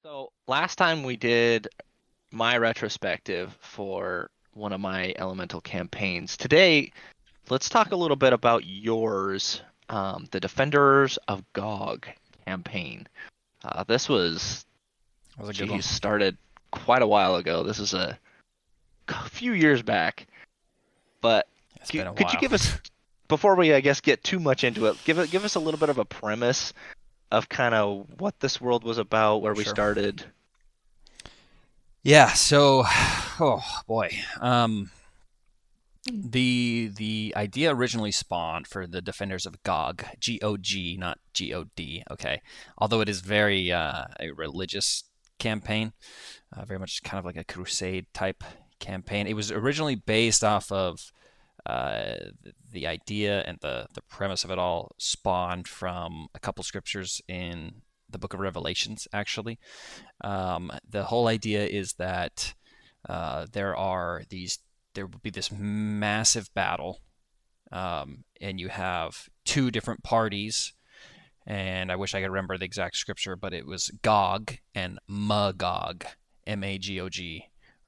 So last time we did my retrospective for one of my elemental campaigns. Today, let's talk a little bit about yours, the Defenders of Gog campaign. This was, That was a good one. geez, started quite a while ago. This is a few years back, but It's been a could you while. give us, before we, I guess, get too much into it, give us a little bit of a premise of kind of what this world was about, where we Sure. started. Yeah. So, oh boy. The idea originally spawned for the Defenders of Gog, Gog, not God. Okay. Although it is very a religious campaign, very much kind of like a crusade type campaign. It was originally based off of uh, the idea and the premise of it all spawned from a couple scriptures in the book of Revelations, actually. The whole idea is that there will be this massive battle, and you have two different parties. And I wish I could remember the exact scripture, but it was Gog and Magog, Magog,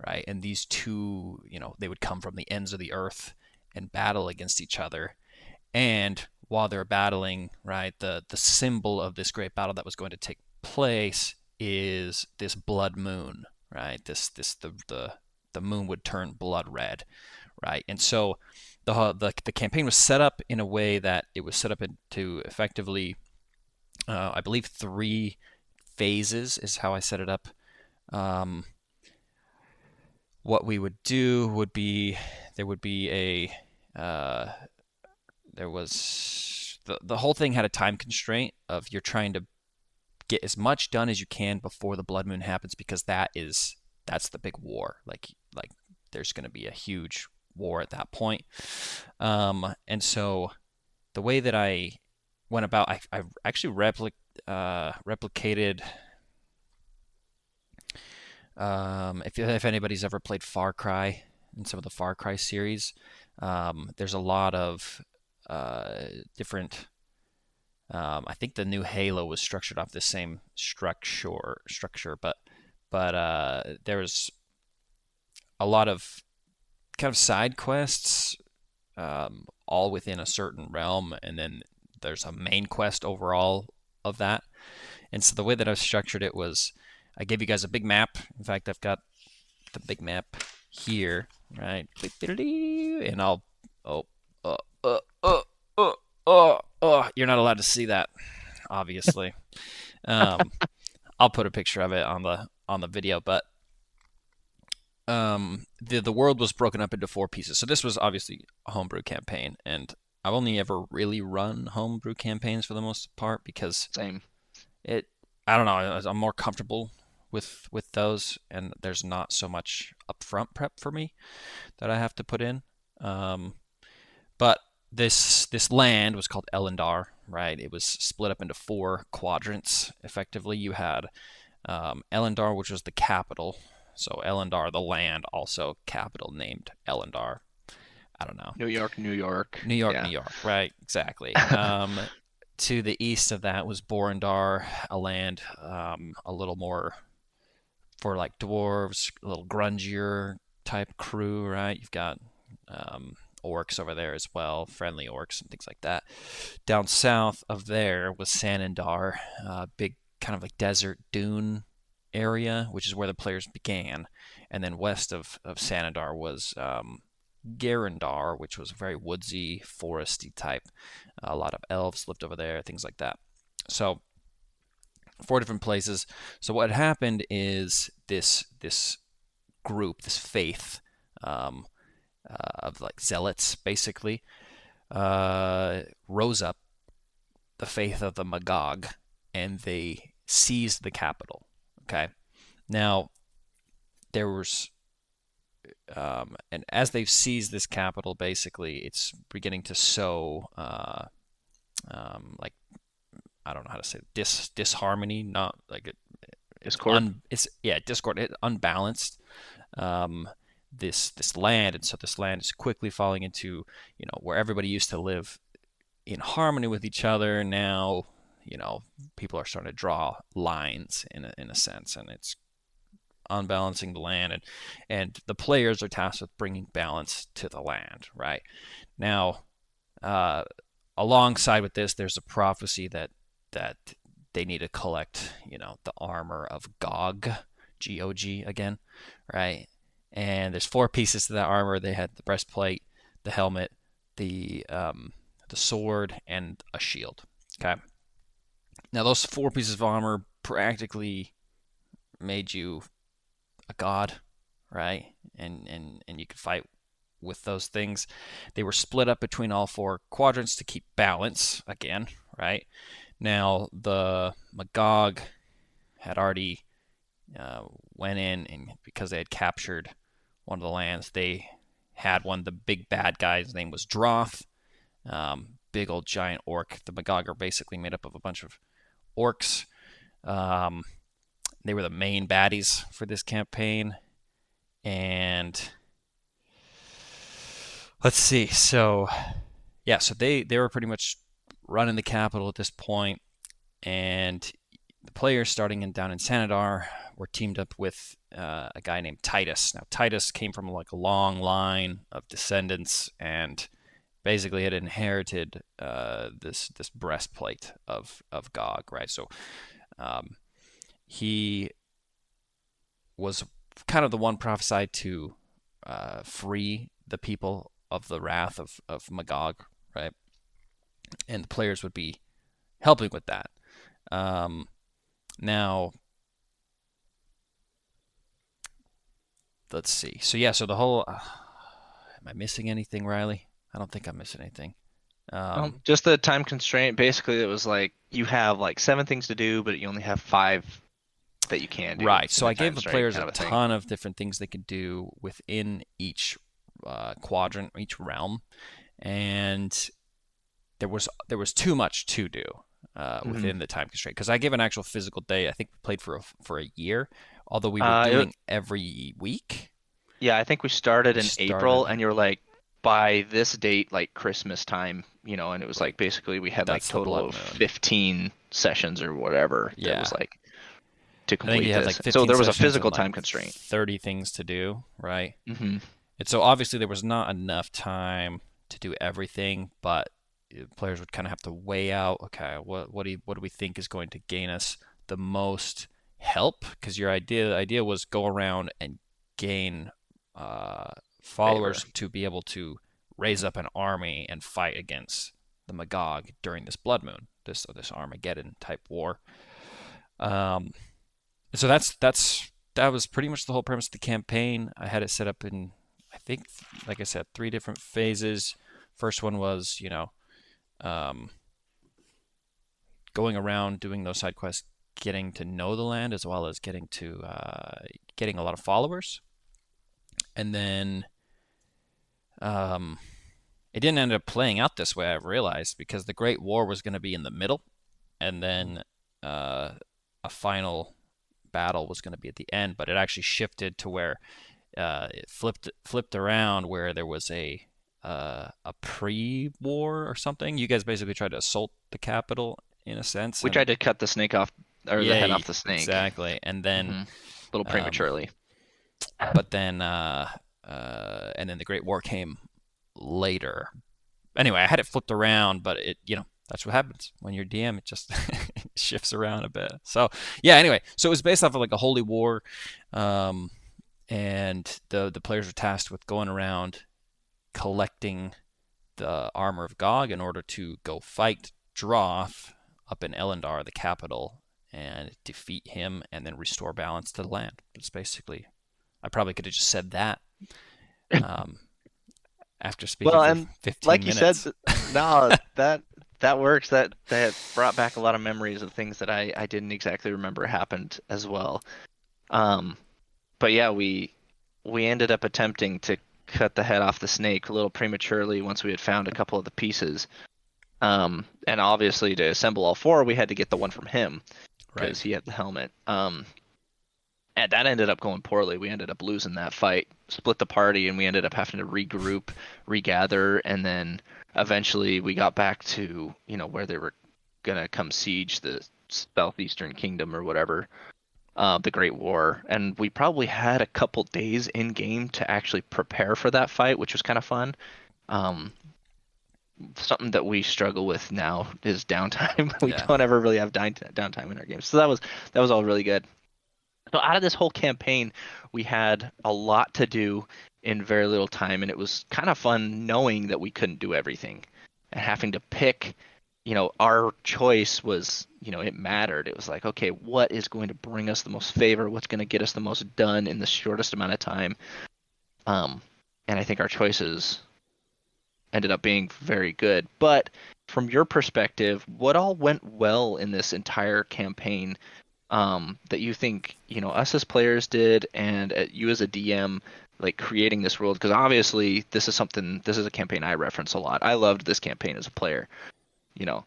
right? And these two, they would come from the ends of the earth and battle against each other. And while they're battling, right, the symbol of this great battle that was going to take place is this blood moon, right? The moon would turn blood red, right? And so the campaign was set up in a way that it was set up to effectively, I believe, three phases is how I set it up. Um, what we would do would be there would be uh, there was the whole thing had a time constraint of you're trying to get as much done as you can before the blood moon happens, because that's the big war. Like there's going to be a huge war at that point. And so the way that I went about, I actually replicated. If anybody's ever played Far Cry in some of the Far Cry series, there's a lot of different. I think the new Halo was structured off the same structure, but there's a lot of kind of side quests, all within a certain realm, and then there's a main quest overall of that. And so the way that I structured it was, I gave you guys a big map. In fact, I've got the big map here, right? And I'll oh uh uh uh uh you're not allowed to see that, obviously. Um, I'll put a picture of it on the video, but the world was broken up into four pieces. So this was obviously a homebrew campaign, and I've only ever really run homebrew campaigns for the most part because Same. it I don't know, I'm more comfortable with those, and there's not so much upfront prep for me that I have to put in. Um, but this land was called Elendar, right? It was split up into four quadrants. Effectively, you had Elendar, which was the capital. So Elendar, the land, also capital named Elendar. I don't know. New York, New York. New York, New Yeah. York, right? Exactly. To the east of that was Borindar, a land a little more for like dwarves, a little grungier type crew, right? You've got orcs over there as well, friendly orcs and things like that. Down south of there was Sanandar, big kind of like desert dune area, which is where the players began. And then west of Sanandar was Garandar, which was very woodsy, foresty type. A lot of elves lived over there, things like that. So four different places. So what happened is this group, this faith um, of like zealots, basically, rose up, the faith of the Magog, and they seized the capital. Okay, now there was and as they've seized this capital, basically, it's beginning to sow like I don't know how to say it, disharmony, not like Discord. it's yeah, discord, unbalanced, um, this land, and so this land is quickly falling into, where everybody used to live in harmony with each other. Now, people are starting to draw lines in a sense, and it's unbalancing the land, and the players are tasked with bringing balance to the land. Right now, uh, alongside with this, there's a prophecy that they need to collect, the armor of Gog, Gog again, right? And there's four pieces to that armor. They had the breastplate, the helmet, the sword, and a shield. Okay. Now those four pieces of armor practically made you a god, right? And you could fight with those things. They were split up between all four quadrants to keep balance again, right? Now the Magog had already went in, and because they had captured one of the lands, they had one. The big bad guy's name was Droth, big old giant orc. The Magog are basically made up of a bunch of orcs. Um, they were the main baddies for this campaign, and let's see. So yeah, so they were pretty much running the capital at this point, and the players starting down in Sanadar were teamed up with a guy named Titus. Now Titus came from like a long line of descendants, and basically had inherited this breastplate of Gog, right? So he was kind of the one prophesied to free the people of the wrath of Magog, right? And the players would be helping with that. Now, let's see. So yeah, so the whole. Am I missing anything, Riley? I don't think I'm missing anything. Just the time constraint. Basically, it was like you have like 7 things to do, but you only have 5 that you can do Right. in So the I time gave the constraint, players kind a of a thing. ton of different things they could do within each quadrant, each realm, and there was too much to do Hmm. within the time constraint, because I gave an actual physical day. I think we played for a year, although we were It, doing every week. yeah, I think we started We in April, started. and you're like by this date, like Christmas time, and it was like basically we had like That's the total blood of moon. 15 sessions or whatever that was Yeah, like to I think complete you had like this. So 15 there was a sessions and physical like time constraint. 30 things to do, right? Hmm. And so obviously there was not enough time to do everything, but players would kind of have to weigh out, okay, what do we think is going to gain us the most help? Because the idea was go around and gain uh, Favor. followers to be able to raise up an army and fight against the Magog during this blood moon, this Armageddon type war. Um, so that was pretty much the whole premise of the campaign. I had it set up in, I think, like I said, 3 different phases. First one was, um, going around doing those side quests, getting to know the land, as well as getting a lot of followers. And then um, it didn't end up playing out this way, I've realized, because the Great War was going to be in the middle, and then uh, a final battle was going to be at the end. But it actually shifted to where it flipped around, where there was a pre-war or something. You guys basically tried to assault the capital in a sense, We and tried to cut the snake off, or the head yeah, off the snake. exactly. And then, Hmm. A little um, prematurely. but then, and then the Great War came later. Anyway, I had it flipped around, but that's what happens when you're DM. It just shifts around a bit. So yeah. Anyway, so it was based off of like a holy war, um, and the players were tasked with going around collecting the armor of Gog in order to go fight Droth up in Elendar, the capital, and defeat him, and then restore balance to the land. It's basically, I probably could have just said that um, after speaking Well, for and 15 like you said, minutes. no, that works. That brought back a lot of memories of things that I didn't exactly remember happened as well. Um, but yeah, we ended up attempting to cut the head off the snake a little prematurely once we had found a couple of the pieces. And obviously to assemble all 4, we had to get the one from him Right. because he had the helmet. And that ended up going poorly. We ended up losing that fight, split the party, and we ended up having to regroup, regather, and then eventually we got back to, where they were gonna come siege the southeastern kingdom or whatever, the Great War, and we probably had a couple days in game to actually prepare for that fight, which was kind of fun. Um, Something that we struggle with now is downtime. We Yeah. don't ever really have downtime in our games, so that was all really good. So out of this whole campaign, we had a lot to do in very little time, and it was kind of fun knowing that we couldn't do everything and having to pick. Our choice was, it mattered. It was like, okay, what is going to bring us the most favor? What's going to get us the most done in the shortest amount of time? Um, and I think our choices ended up being very good. But from your perspective, what all went well in this entire campaign, that you think, us as players did, and you as a DM, like creating this world? Because obviously, this is a campaign I reference a lot. I loved this campaign as a player, you know.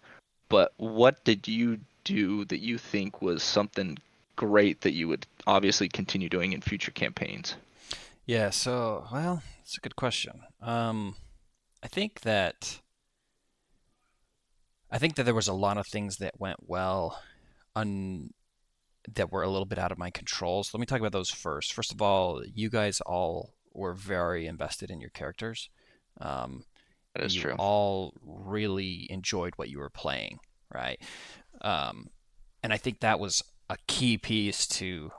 But what did you do that you think was something great that you would obviously continue doing in future campaigns? Yeah, so, well, it's a good question. I think that I think that there was a lot of things that went well un that were a little bit out of my control. So let me talk about those first. First of all, you guys all were very invested in your characters. Um, That is you true. all really enjoyed what you were playing, right? Um, and I think that was a key piece to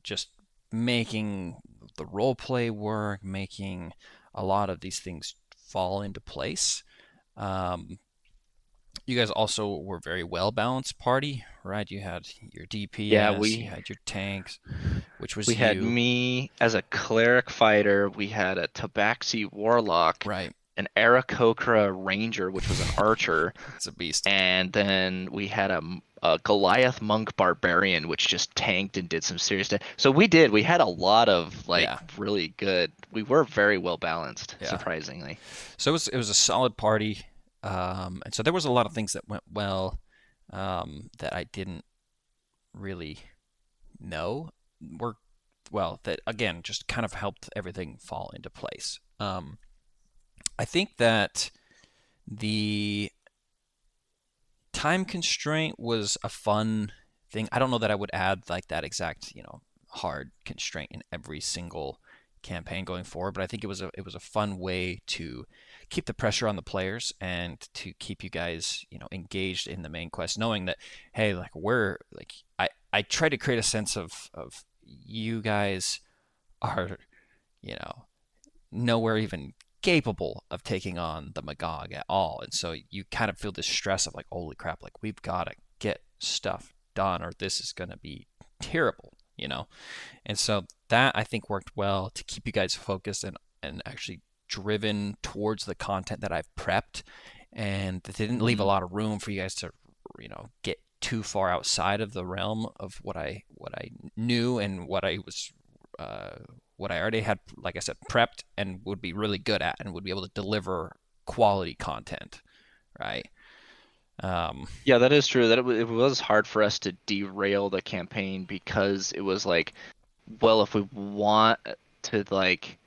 just making the role play work, making a lot of these things fall into place. Um, you guys also were very well balanced party, right? You had your Yeah, DPS, you we had your tanks, which we was had you, me as a cleric fighter. We had a Tabaxi warlock, right? an Aarakocra ranger, which was an archer, It's a beast. and then we had a Goliath monk barbarian, which just tanked and did some serious stuff. So we had a lot of like Yeah, really good. We were very well balanced, yeah. surprisingly. So it was a solid party, and so there was a lot of things that went well that I didn't really know were well that again just kind of helped everything fall into place. I think that the time constraint was a fun thing. I don't know that I would add like that exact, hard constraint in every single campaign going forward, but I think it was a fun way to keep the pressure on the players and to keep you guys, engaged in the main quest, knowing that hey, like we're like I try to create a sense of you guys are, you know, nowhere even capable of taking on the Magog at all. And so you kind of feel this stress of like, holy crap, like we've got to get stuff done or this is going to be terrible. And so that I think worked well to keep you guys focused and actually driven towards the content that I've prepped. And that didn't leave a Hmm. lot of room for you guys to, get too far outside of the realm of what I knew and uh, what I already had, like I said, prepped and would be really good at and would be able to deliver quality content, right? Um, Yeah, that is true. That it was hard for us to derail the campaign because it was like, well, if we want to like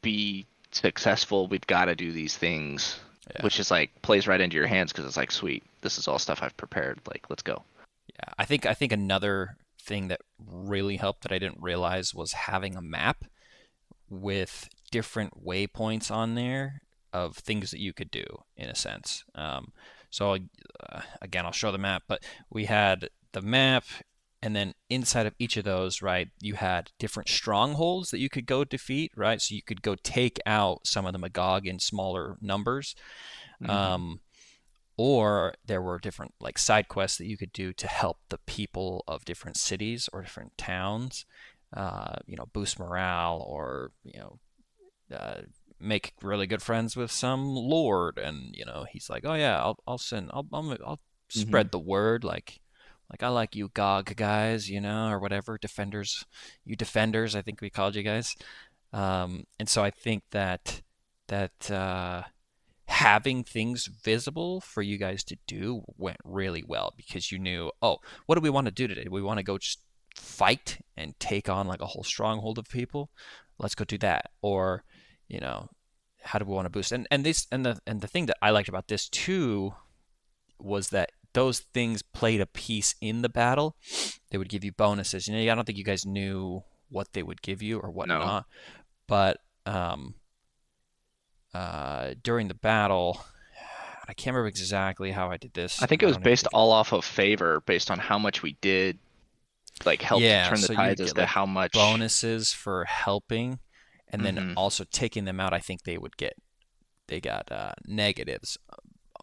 be successful, we've got to do these things, yeah, which is like plays right into your hands because it's like, sweet, this is all stuff I've prepared. Like, let's go. yeah. I think another thing that really helped that I didn't realize was having a map with different waypoints on there of things that you could do in a sense. So again, I'll show the map, but we had the map, and then inside of each of those, right, you had different strongholds that you could go defeat, right? So you could go take out some of the Magog in smaller numbers. Hmm. Um, or there were different like side quests that you could do to help the people of different cities or different towns, boost morale or uh, make really good friends with some lord, and he's like, oh yeah, I'll send, I'll Hmm. spread the word, like I like you GOG guys, or whatever defenders, you defenders, I think we called you guys. And so I think that having things visible for you guys to do went really well because you knew, oh, what do we want to do today? Do we want to go just fight and take on like a whole stronghold of people? Let's go do that. Or, you know, how do we want to boost? And the thing that I liked about this too was that those things played a piece in the battle. They would give you bonuses. I don't think you guys knew what they would give you or No. whatnot, but during the battle, I can't remember exactly how I did this, I think and it I was don't even based think. all off of favor, based on how much we did, like help to Yeah, turn the so you tides would as get to like how much. bonuses for helping, and then Hmm. also taking them out. I think they got negatives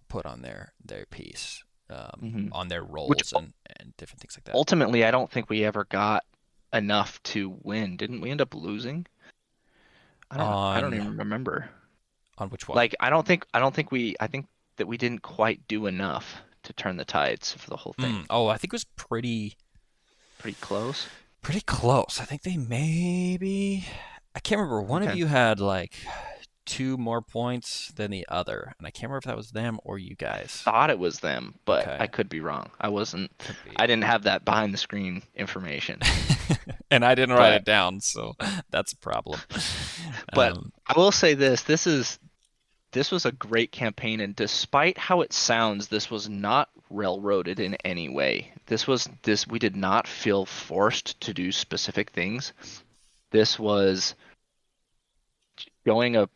put on their piece, Hmm. on their Which rolls and different things like that. ultimately, I don't think we ever got enough to win. Didn't we end up losing? I don't On even remember. which one? Like I think that we didn't quite do enough to turn the tides for the whole thing. Oh, I think it was Pretty close. pretty close. I think they maybe. I can't remember. One of Okay. you had like two more points than the other, and I can't remember if that was them or you guys. Thought it was them, but Okay, I could be wrong. I wasn't could be. I didn't have that behind the screen information. And I didn't write But it down, so that's a problem. but Um, I will say this was a great campaign, and despite how it sounds, this was not railroaded in any way. This we did not feel forced to do specific things. This was going a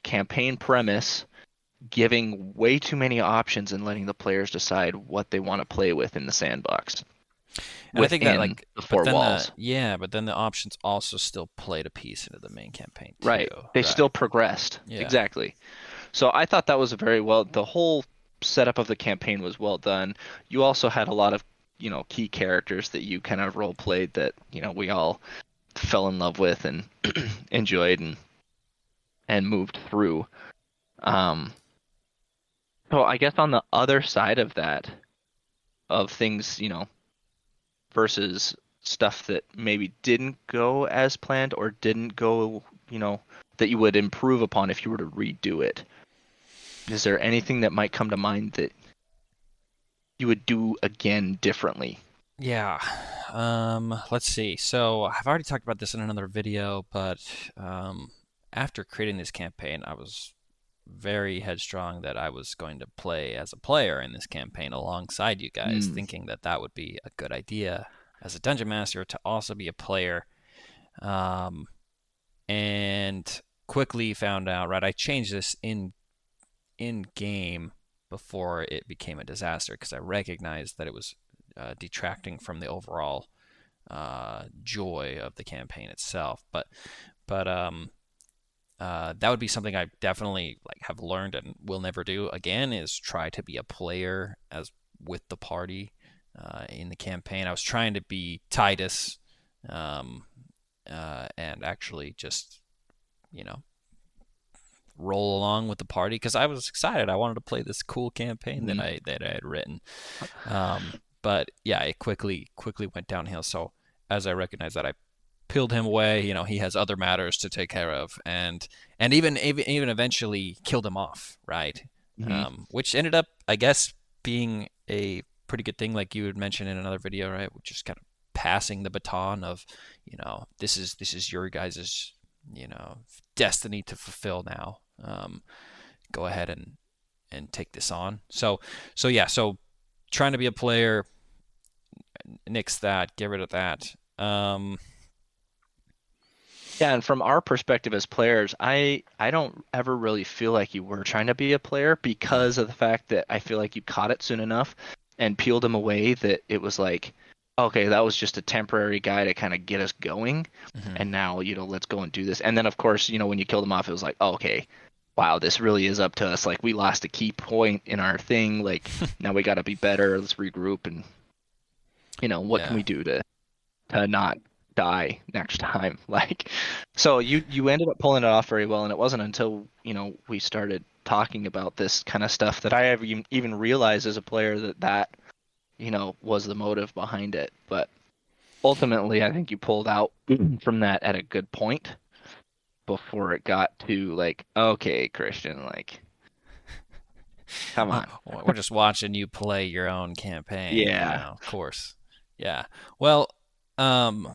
campaign premise, giving way too many options and letting the players decide what they want to play with in the sandbox and I think that within like, the but four then the walls. yeah, but then the options also still played a piece into the main campaign too, Right. They right? still progressed. Yeah. Exactly. So I thought that was a very well, the whole setup of the campaign was well done. You also had a lot of, key characters that you kind of role played that, we all fell in love with and enjoyed and moved through. Um, so I guess on the other side of that, of things, versus stuff that maybe didn't go as planned or didn't go, that you would improve upon if you were to redo it. Is there anything that might come to mind that you would do again differently? Yeah. Let's see. So I've already talked about this in another video, but after creating this campaign, I was very headstrong that I was going to play as a player in this campaign alongside you guys, Mm. thinking that that would be a good idea as a dungeon master to also be a player. Um, and quickly found out, right? I changed this in game before it became a disaster because I recognized that it was detracting from the overall joy of the campaign itself. But that would be something I definitely like have learned and will never do again is try to be a player as with the party in the campaign. I was trying to be Titus um, and actually just you know roll along with the party because I was excited. I wanted to play this cool campaign that Mm. I had written. But yeah, it quickly went downhill. So as I recognized that, I peeled him away. He has other matters to take care of, and even eventually killed him off, right? Hmm. Which ended up, I guess, being a pretty good thing, like you had mentioned in another video, right? Which is kind of passing the baton of, this is your guys's, destiny to fulfill now. Go ahead and take this on. So yeah, so trying to be a player, nix that, get rid of that. Yeah, and from our perspective as players, I don't ever really feel like you were trying to be a player because of the fact that I feel like you caught it soon enough and peeled him away that it was like, okay, that was just a temporary guy to kind of get us going, Mhm. and now, let's go and do this. And then of course, when you killed him off, it was like, oh, okay, wow, this really is up to us. Like we lost a key point in our thing. Like now we got to be better. Let's regroup and what can Yeah. we do to not die next time? Like, so you ended up pulling it off very well, and it wasn't until we started talking about this kind of stuff that I ever even realized as a player that was the motive behind it. But ultimately, I think you pulled out from that at a good point before it got to like, okay, Christian, like, come on. We're just watching you play your own campaign, Yeah. of course. Yeah. Well, um,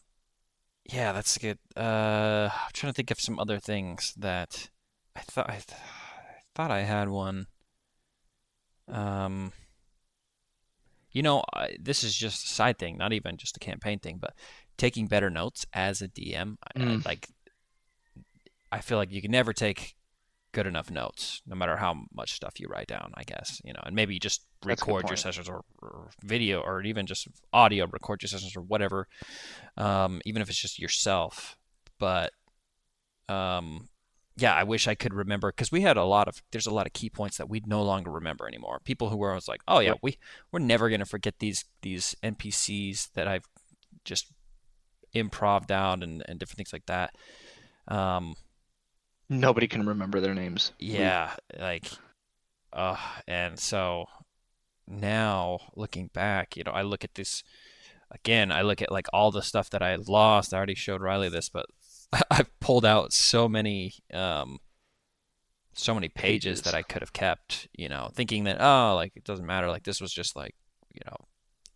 yeah, that's good. I'm trying to think of some other things that I thought I thought I had one. Um, This is just a side thing, not even just a campaign thing, but taking better notes as a DM. Mm, I feel like you can never take good enough notes, no matter how much stuff you write down, I guess, and maybe you just that's a good record your point. sessions or video or even just audio, record your sessions or whatever, even if it's just yourself. But um, yeah, I wish I could remember because there's a lot of key points that we no longer remember anymore. People who were always like, oh yeah, Right. we're never gonna forget these NPCs that I've just improved out and different things like that. Um, Nobody can remember their names. We yeah, uh, and so now looking back, I look at this again. I look at like all the stuff that I lost. I already showed Riley this, but I've pulled out so many pages that pages. I could have kept, thinking that, oh, like it doesn't matter, like this was just like, you know,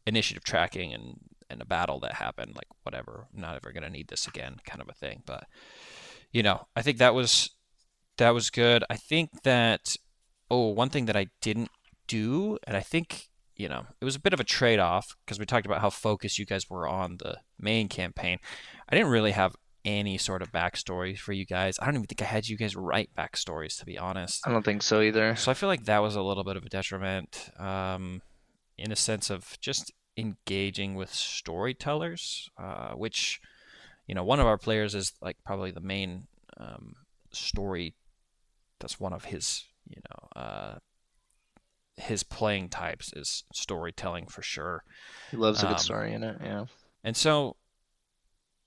initiative tracking and a battle that happened, like whatever. I'm not ever gonna need this again, kind of a thing. But I think that was good. I think that one thing that I didn't do, and I think it was a bit of a trade-off because we talked about how focused you guys were on the main campaign. I didn't really have any sort of backstory for you guys. I don't even think I had you guys write backstories, to be honest. I don't think so either. So I feel like that was a little bit of a detriment, in a sense of just engaging with storytellers, which one of our players is like probably the main story. That's one of his playing types is storytelling for sure. He loves a good Um, story in it. Yeah. and so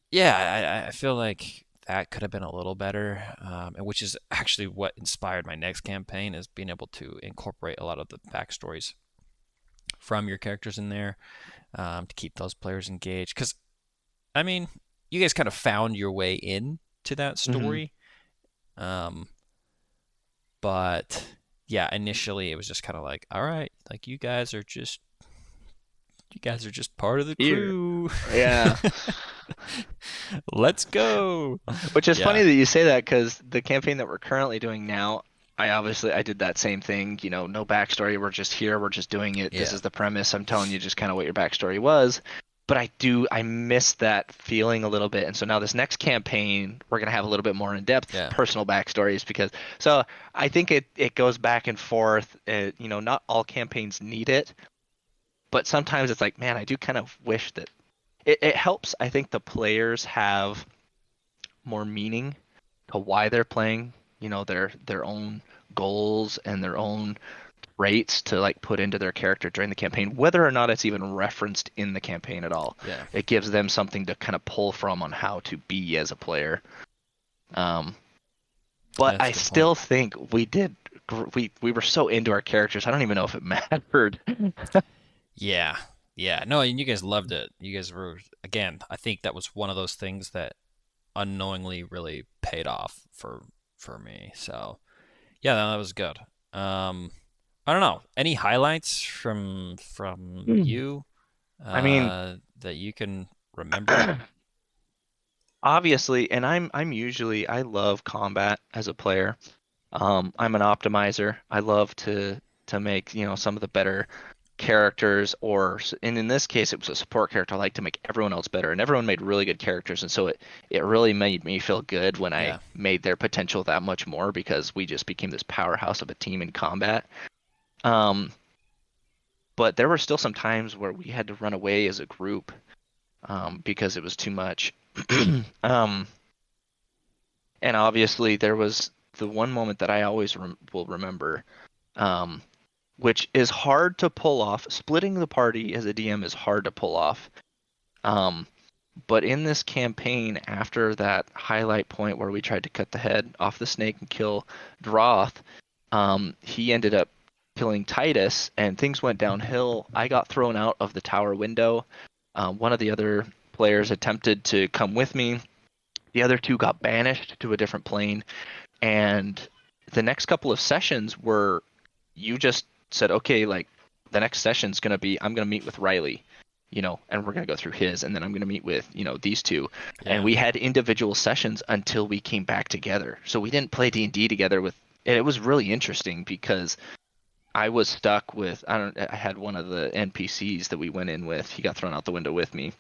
yeah, I feel like that could have been a little better, and which is actually what inspired my next campaign is being able to incorporate a lot of the backstories from your characters in there, to keep those players engaged. Because I mean, you guys kind of found your way in to that Hmm. story, um, but yeah, initially it was just kind of like, all right, like you guys are just part of the Here. crew. Yeah. Let's go. Which is Yeah, funny that you say that because the campaign that we're currently doing now, I did that same thing. No backstory. We're just here. We're just doing it. This yeah, is the premise. I'm telling you just kind of what your backstory was. But I miss that feeling a little bit. And so now this next campaign, we're gonna have a little bit more in-depth yeah, personal backstories because so I think it goes back and forth. Not all campaigns need it, but sometimes it's like, man, I do kind of wish that it helps. I think the players have more meaning to why they're playing, their own goals and their own traits to like put into their character during the campaign, whether or not it's even referenced in the campaign at all. yeah. It gives them something to kind of pull from on how to be as a player. Um, but That's I a good point. still think we were so into our characters. I don't even know if it mattered. Yeah, yeah. No, and you guys loved it. You guys were again. I think that was one of those things that unknowingly really paid off for me. So yeah, no, that was good. Um, I don't know. Any highlights from Hmm. you I mean, that you can remember? obviously, and I'm usually I love combat as a player. I'm an optimizer. I love to make, some of the better characters and in this case it was a support character. I like to make everyone else better and everyone made really good characters and so it really made me feel good when I Yeah, made their potential that much more because we just became this powerhouse of a team in combat. Um, but there were still some times where we had to run away as a group because it was too much. um, and obviously there was the one moment that I always will remember. Um, which is hard to pull off. Splitting the party as a DM is hard to pull off. Um, but in this campaign, after that highlight point where we tried to cut the head off the snake and kill Droth, he ended up killing Titus, and things went downhill. I got thrown out of the tower window. One of the other players attempted to come with me. The other two got banished to a different plane, and the next couple of sessions were you just said, okay, like the next session's gonna be I'm gonna meet with Riley, and we're gonna go through his, and then I'm gonna meet with, these two, and yeah, we had individual sessions until we came back together. So we didn't play D&D together and it was really interesting because I was stuck with I had one of the NPCs that we went in with. He got thrown out the window with me,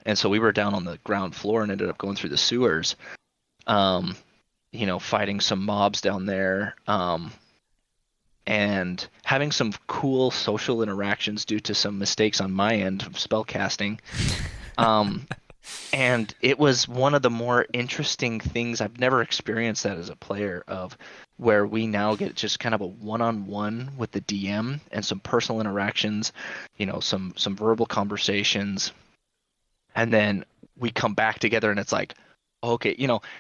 and so we were down on the ground floor and ended up going through the sewers. Um, fighting some mobs down there. And having some cool social interactions due to some mistakes on my end of spell casting. Um, and it was one of the more interesting things. I've never experienced that as a player of where we now get just kind of a one-on-one with the DM and some personal interactions, some verbal conversations, and then we come back together and it's like, okay,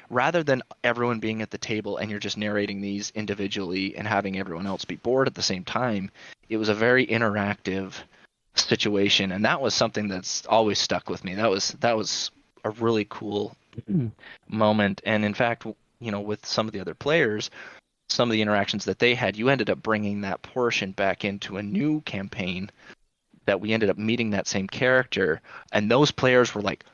rather than everyone being at the table and you're just narrating these individually and having everyone else be bored at the same time, it was a very interactive situation, and that was something that's always stuck with me. That was a really cool moment, and in fact, with some of the other players, some of the interactions that they had, you ended up bringing that portion back into a new campaign that we ended up meeting that same character, and those players were like,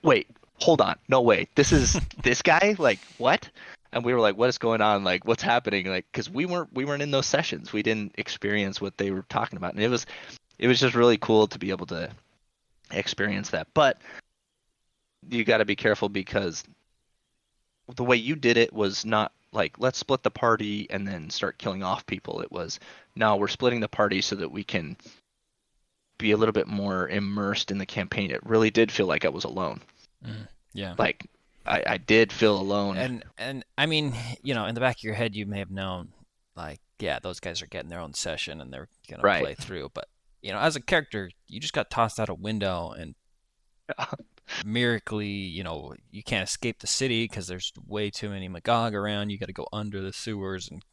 wait, hold on, no way, this is this guy, like what? And we were like, what is going on, like what's happening, like because we weren't in those sessions, we didn't experience what they were talking about, and it was just really cool to be able to experience that. But you got to be careful because the way you did it was not like let's split the party and then start killing off people. It was no, we're splitting the party so that we can be a little bit more immersed in the campaign. It really did feel like I was alone. Yeah. Like I did feel alone. And I mean, in the back of your head, you may have known, like, yeah, those guys are getting their own session and they're gonna Right. play through. But as a character, you just got tossed out a window and miraculously, you can't escape the city because there's way too many Magog around. You got to go under the sewers and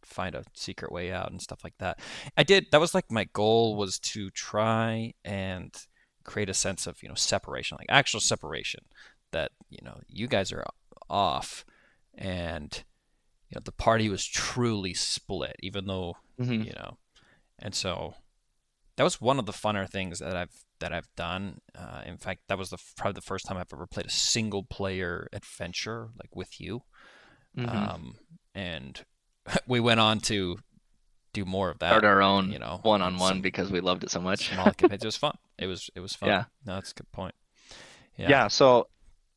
find a secret way out and stuff like that. That was like my goal was to try and create a sense of, separation, like actual separation that, you guys are off and, the party was truly split, even though, Hmm. and so that was one of the funner things that I've done. In fact, that was probably the first time I've ever played a single player adventure like with you. Hmm. Um, and we went on to do more of Start that, our own and one-on-one some because we loved it so much. small campaigns. It was fun. It was fun. Yeah. No, that's a good point. Yeah. Yeah, so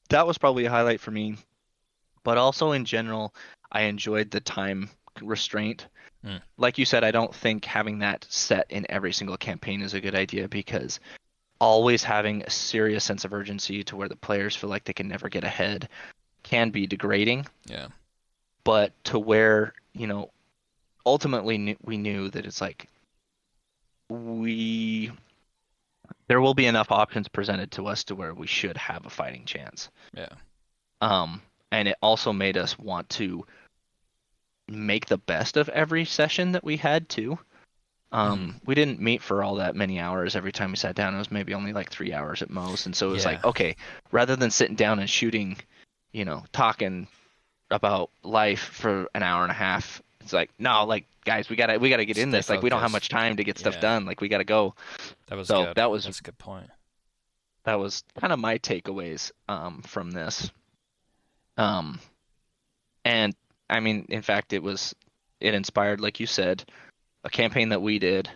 that was probably a highlight for me. But also in general, I enjoyed the time restraint. Mm. Like you said, I don't think having that set in every single campaign is a good idea because always having a serious sense of urgency to where the players feel like they can never get ahead can be degrading. Yeah. But to where, ultimately we knew that it's like we there will be enough options presented to us to where we should have a fighting chance. Yeah. Um, and it also made us want to make the best of every session that we had too. Hmm. We didn't meet for all that many hours every time we sat down. It was maybe only like 3 hours at most. And so it was Yeah. like, okay, rather than sitting down and shooting, talking about life for an hour and a half, it's like, no, like guys, we gotta get in Stay this. Like we don't have much focused. time to get stuff Yeah. done. Like we gotta go. That was So good. that was That's a good point. that was kind of my takeaways from this. Um, and I mean, in fact, it inspired, like you said, a campaign that we did.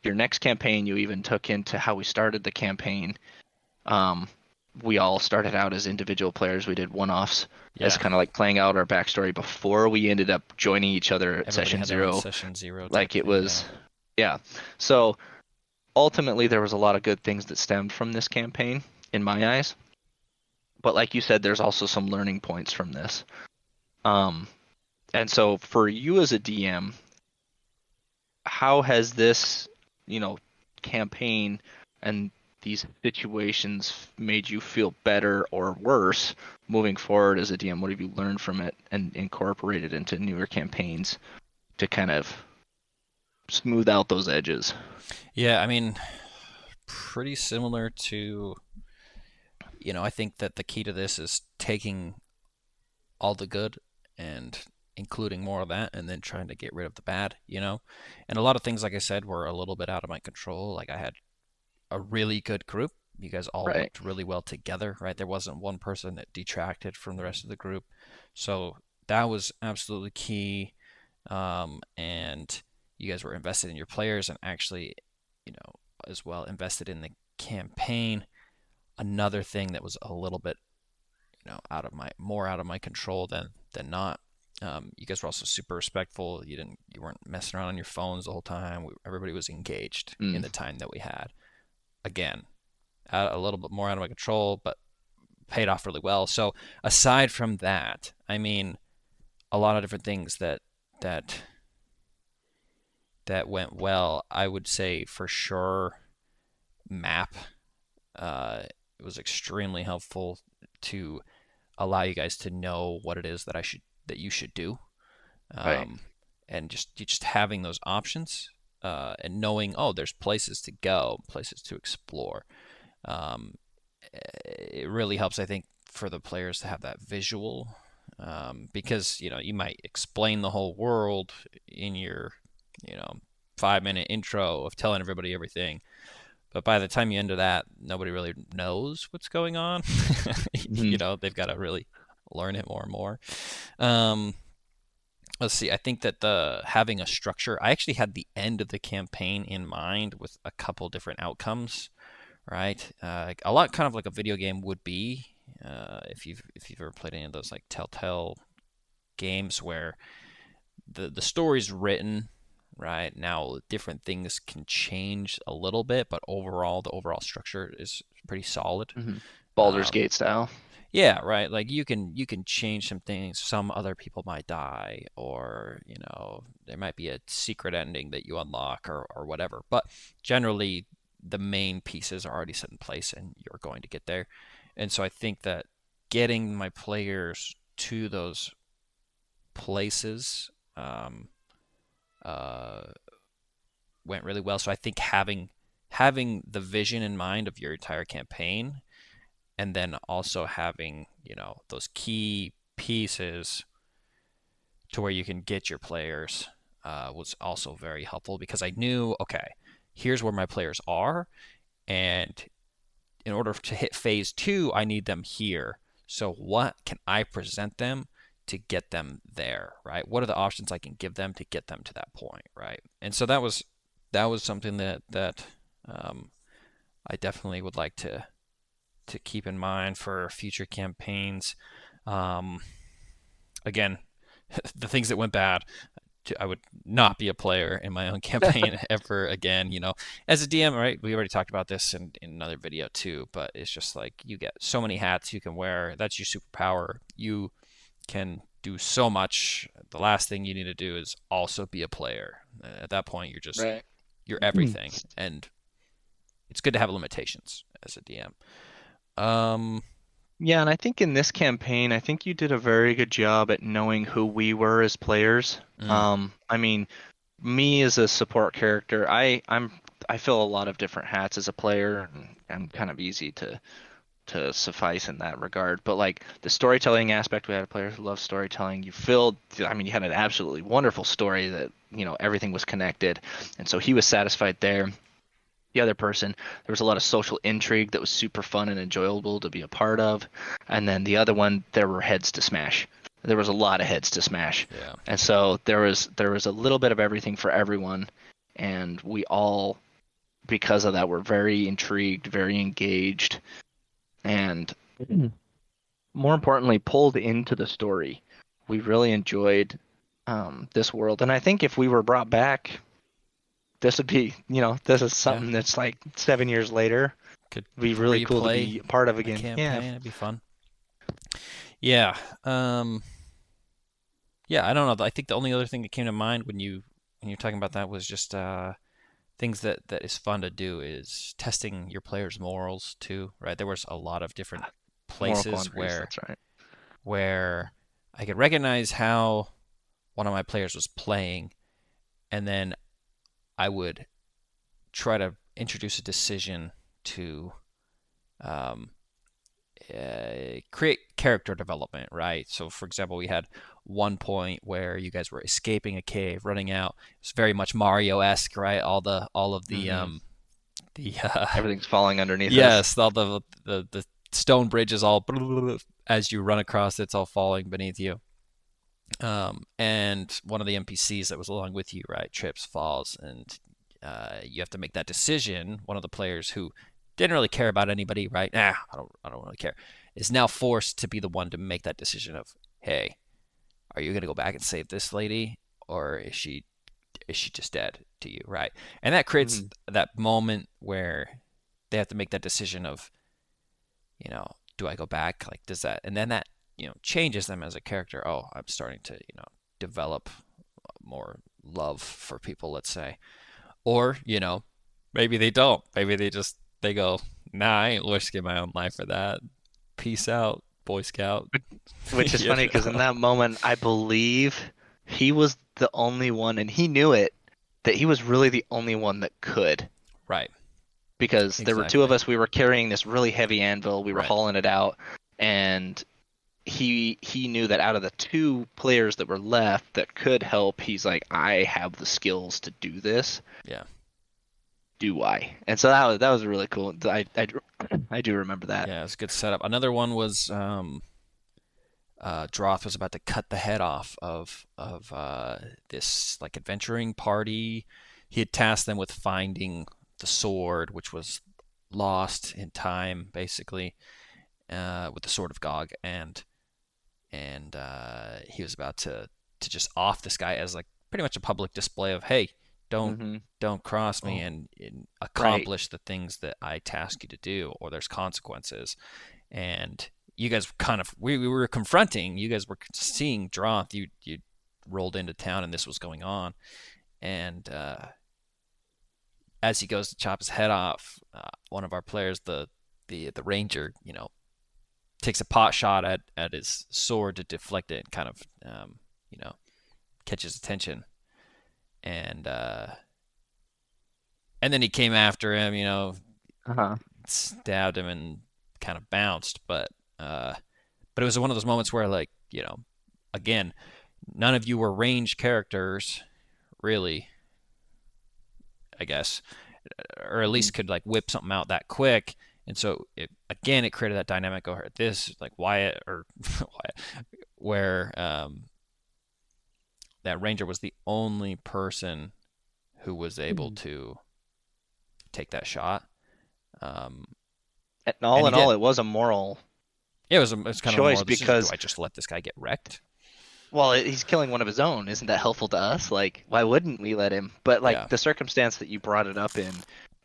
Your next campaign, you even took into how we started the campaign. Um, we all started out as individual players. We did one-offs as Yeah. kind of like playing out our backstory before we ended up joining each other at Everybody session had their own zero. session zero type Like it thing. Yeah. was, yeah. So ultimately, there was a lot of good things that stemmed from this campaign in my eyes. But like you said, there's also some learning points from this. Um, and so for you as a DM, how has this, you know, campaign and these situations made you feel better or worse moving forward as a DM? What have you learned from it and incorporated into newer campaigns to kind of smooth out those edges? Yeah. I mean, pretty similar to, I think that the key to this is taking all the good and including more of that and then trying to get rid of the bad. And a lot of things, like I said, were a little bit out of my control. Like I had a really good group. You guys all Right. worked really well together, right? There wasn't one person that detracted from the rest of the group. So that was absolutely key. And you guys were invested in your players and actually, as well invested in the campaign. Another thing that was a little bit, out of my control than not. You guys were also super respectful. You weren't messing around on your phones the whole time. Everybody was engaged in Mm. the time that we had. Again, a little bit more out of my control, but paid off really well. So aside from that, I mean, a lot of different things that that went well. I would say for sure, map. It was extremely helpful to allow you guys to know what it is that you should do, Right. um, and just having those options, and knowing, oh, there's places to go, places to explore. Um, it really helps, I think, for the players to have that visual, because you might explain the whole world in your you know 5-minute intro of telling everybody everything, but by the time you enter that, nobody really knows what's going on. Hmm. They've got to really learn it more and more. Um, let's see. I think that the having a structure. I actually had the end of the campaign in mind with a couple different outcomes. Right, a lot kind of like a video game would be. If you've ever played any of those like Telltale games where the story's written, right? Now different things can change a little bit, but overall the overall structure is pretty solid. Hmm. Baldur's Um, Gate style. yeah, right. Like you can change some things. Some other people might die, or there might be a secret ending that you unlock, or whatever. But generally, the main pieces are already set in place, and you're going to get there. And so I think that getting my players to those places, uh, went really well. So I think having the vision in mind of your entire campaign, and then also having those key pieces to where you can get your players, was also very helpful, because I knew, okay, here's where my players are, and in order to hit phase two, I need them here. So what can I present them to get them there, right? What are the options I can give them to get them to that point, right? And so that was something that um, I definitely would like to keep in mind for future campaigns. Um, Again, the things that went bad, I would not be a player in my own campaign ever again. As a DM, right? We already talked about this in another video too, but it's just like you get so many hats you can wear. That's your superpower. You can do so much. The last thing you need to do is also be a player. At that point, Right. you're Mm. everything, and it's good to have limitations as a DM. Um, Yeah, and I think in this campaign, I think you did a very good job at knowing who we were as players. mm, I mean, me as a support character, I fill a lot of different hats as a player, and I'm kind of easy to suffice in that regard. But like the storytelling aspect, we had a player who loves storytelling. I mean, you had an absolutely wonderful story that, everything was connected. And so he was satisfied there. The other person, there was a lot of social intrigue that was super fun and enjoyable to be a part of. And then the other one, there were heads to smash. There was a lot of heads to smash. yeah, And so there was a little bit of everything for everyone. And we all, because of that, were very intrigued, very engaged, and more importantly, pulled into the story. We really enjoyed this world, and I think if we were brought back, this would be, this is yeah. something that's like 7 years later. Could It'd be really cool to replay be a part of the again. Yeah. campaign. It'd be fun. Yeah. Yeah. I don't know. I think the only other thing that came to mind when you're talking about that was just things that is fun to do is testing your players' morals too. Right. There was a lot of different Moral places quandaries. where That's right. where I could recognize how one of my players was playing, and then I would try to introduce a decision to um, create character development, right? So, for example, we had one point where you guys were escaping a cave, running out. It's very much Mario-esque, right? All of Hmm. the Everything's falling underneath us. yes, all the stone bridges all as you run across, it's all falling beneath you. And one of the NPCs that was along with you, right, trips, falls, and you have to make that decision. One of the players who didn't really care about anybody, right? I don't really care, is now forced to be the one to make that decision of, hey, are you gonna go back and save this lady, or is she just dead to you, right? And that creates Hmm. that moment where they have to make that decision of, do I go back? Like, does that, and then that, changes them as a character. Oh, I'm starting to, develop more love for people, let's say. Or, maybe they don't. Maybe they go, nah, I ain't risking my own life for that. Peace out, Boy Scout. Which is you funny because in know? that moment, I believe he was the only one, and he knew it, that he was really the only one that could. Right. Because there were two of Exactly. us, we were carrying this really heavy anvil, we were Right. hauling it out, and he knew that out of the two players that were left that could help, he's like, I have the skills to do this. Yeah. Do I? And so that was really cool. I do remember that. Yeah, it's a good setup. Another one was Droth was about to cut the head off of this like adventuring party. He had tasked them with finding the sword, which was lost in time, basically, with the sword of Gog, and he was about to just off this guy as like pretty much a public display of, hey, don't Hmm. don't cross me Oh, and right. accomplish the things that I task you to do, or there's consequences. And you guys kind of we were confronting. You guys were seeing Droth. You rolled into town and this was going on. And as he goes to chop his head off, one of our players, the ranger, takes a pot shot at his sword to deflect it and kind of you know catches attention. And and then he came after him. Uh-huh. Stabbed him and kind of bounced. But it was one of those moments where, like, again, none of you were range characters, really, I guess, or at Hmm. least could like whip something out that quick. And so it created that dynamic over this like Wyatt or Wyatt, where that ranger was the only person who was able to take that shot. Um, And and all he in all, did. it was a moral Yeah, it was kind of a choice moral decision. Do because, I just let this guy get wrecked? well, he's killing one of his own. Isn't that helpful to us? Like, why wouldn't we let him? But Yeah, like the circumstance that you brought it up in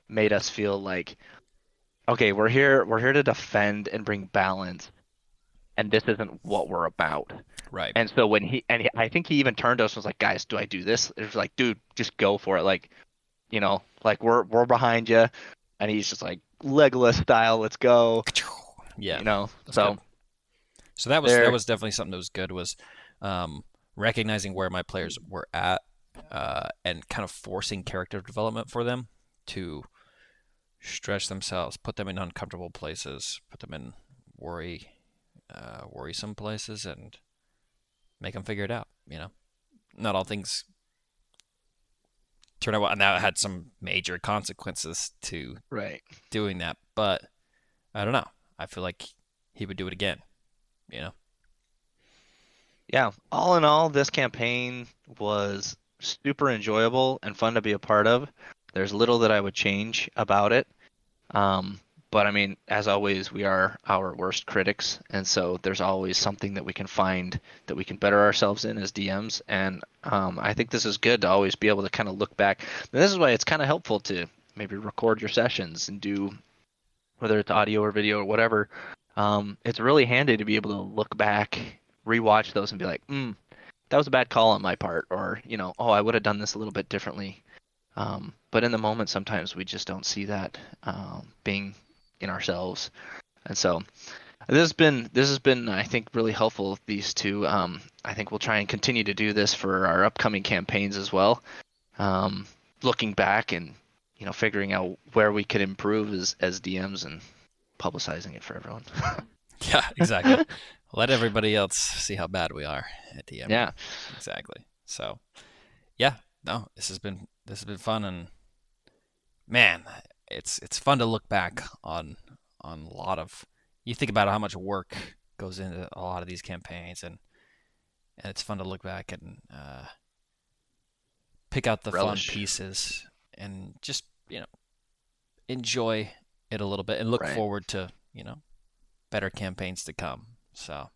made us feel like, okay, we're here to defend and bring balance, and this isn't what we're about. right. And so I think he even turned to us and was like, guys, do I do this? It was like, dude, just go for it. Like, like we're behind you. And he's just like Legolas style, let's go. Yeah, that's good. So So that there. was definitely something that was good. Was um, recognizing where my players were at, and kind of forcing character development for them to stretch themselves, put them in uncomfortable places, put them in worrisome places, and make them figure it out. Not all things turn out well, and that had some major consequences to Right. doing that. But I don't know. I feel like he would do it again. You know. Yeah, all in all, this campaign was super enjoyable and fun to be a part of. There's little that I would change about it. Um, but I mean, as always, we are our worst critics, and so there's always something that we can find that we can better ourselves in as DMs. And I think this is good to always be able to kind of look back. And this is why it's kind of helpful to maybe record your sessions and do, whether it's audio or video or whatever. It's really handy to be able to look back, rewatch those, and be like, that was a bad call on my part, or oh, I would have done this a little bit differently. But in the moment, sometimes we just don't see that being in ourselves, and so this has been I think really helpful. These two, I think we'll try and continue to do this for our upcoming campaigns as well. Um, Looking back and figuring out where we could improve as DMs and publicizing it for everyone. Yeah, exactly. Let everybody else see how bad we are at DMing. Yeah, Exactly. So, yeah, no, this has been fun, and man, it's fun to look back on a lot of. You think about how much work goes into a lot of these campaigns, and and it's fun to look back and pick out the fun Relish. pieces and just enjoy it a little bit and look Right. forward to better campaigns to come. So.